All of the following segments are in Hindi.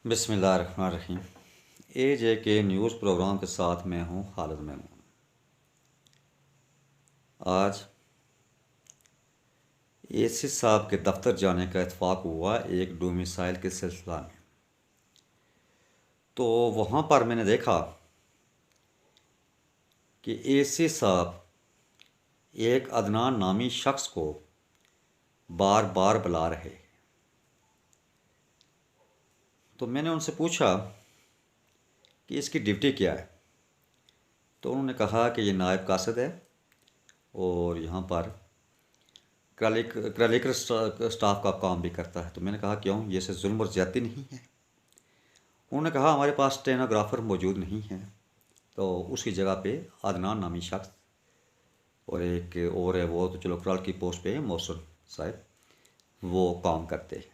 बिस्मिल्लाहिर्रहमानिर्रहीम। एजे के न्यूज़ प्रोग्राम के साथ मैं हूँ खालिद महमूद। आज एसी साहब के दफ्तर जाने का इत्फाक हुआ एक डोमिसाइल के सिलसिला में। तो वहाँ पर मैंने देखा कि एसी साहब एक अदनान नामी शख्स को बार बार बुला रहे। तो मैंने उनसे पूछा कि इसकी ड्यूटी क्या है। तो उन्होंने कहा कि ये नायब कासिद है और यहाँ पर क्लिकर स्टाफ का काम भी करता है। तो मैंने कहा क्यों, ये से जुल्म और ज़्यादती नहीं है? उन्होंने कहा हमारे पास स्टेनोग्राफर मौजूद नहीं है, तो उसकी जगह पे अदनान नामी शख्स और एक और है, वो तो चलो क्लर्क की पोस्ट पे है, मोहसिन साहब, वो काम करते हैं।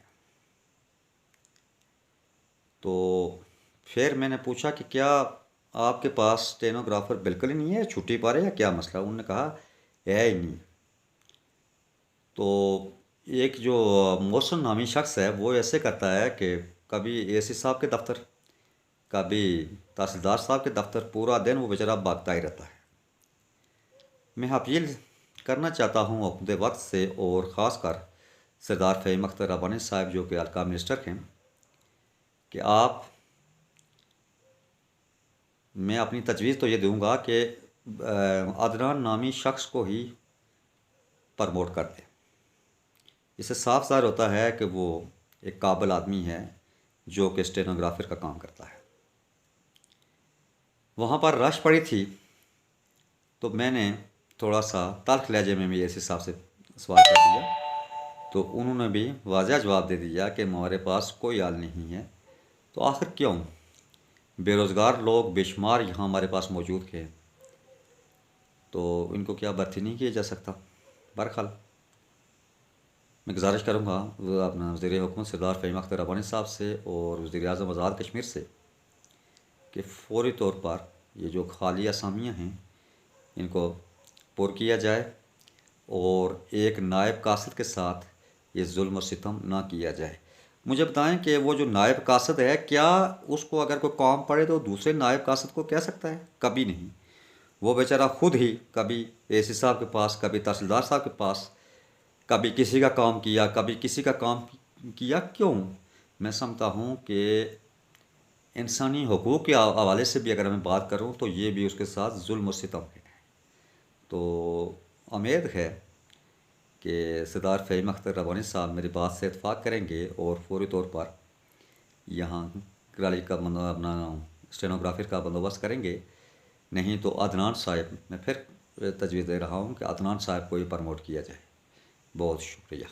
तो फिर मैंने पूछा कि क्या आपके पास स्टेनोग्राफर बिल्कुल ही नहीं है, छुट्टी पर है या क्या मसला? उन्होंने कहा है ही नहीं। तो एक जो मोहसिन नामी शख्स है वो ऐसे करता है कि कभी एसी साहब के दफ्तर, कभी तहसीलदार साहब के दफ्तर, पूरा दिन वो बेचारा भागता ही रहता है। मैं अपील करना चाहता हूँ अपने वक्त से, और ख़ास कर सरदार फ़हीम अख्तर रब्बानी साहब जो कि अलका मिनिस्टर हैं, कि आप, मैं अपनी तजवीज़ तो ये दूंगा कि अदनान नामी शख्स को ही प्रमोट कर दें। इससे साफ ज़ाहिर होता है कि वो एक काबिल आदमी है जो कि स्टेनोग्राफर का काम करता है। वहाँ पर रश पड़ी थी, तो मैंने थोड़ा सा तल्ख लहजे में भी एसी साहब से सवाल कर दिया। तो उन्होंने भी वाज़ह जवाब दे दिया कि हमारे पास कोई हाल नहीं है। तो आखिर क्यों, बेरोज़गार लोग बेशुमार यहाँ हमारे पास मौजूद हैं, तो इनको क्या भर्ती नहीं किया जा सकता? बहरहाल मैं गुजारिश करूँगा अपना वज़ीर हुकूमत सरदार फ़हीम अख्तर रब्बानी साहब से और वज़ीर आज़म आज़ाद कश्मीर से कि फ़ौरी तौर पर ये जो खाली असामियाँ हैं इनको पुर किया जाए और एक नायब कासिद के साथ ये जुल्म और सितम ना किया जाए। मुझे बताएं कि वो जो नायब कासिद है, क्या उसको अगर कोई काम पड़े तो दूसरे नायब कासिद को कह सकता है? कभी नहीं। वो बेचारा खुद ही कभी एसी साहब के पास, कभी तहसीलदार साहब के पास, कभी किसी का काम किया, कभी किसी का काम किया। क्यों? मैं समझता हूँ कि इंसानी हकूक़ के हवाले से भी अगर मैं बात करूँ तो ये भी उसके साथ जुल्म और सितम है। तो उम्मीद है कि सरदार फ़हीम अख्तर रब्बानी साहब मेरी बात से इत्फाक करेंगे और फ़ौरी तौर पर यहाँ क्राली का अपना स्टेनोग्राफर का बंदोबस्त करेंगे। नहीं तो अदनान साहब, मैं फिर तजवीज़ दे रहा हूँ कि अदनान साहब को ही प्रमोट किया जाए। बहुत शुक्रिया।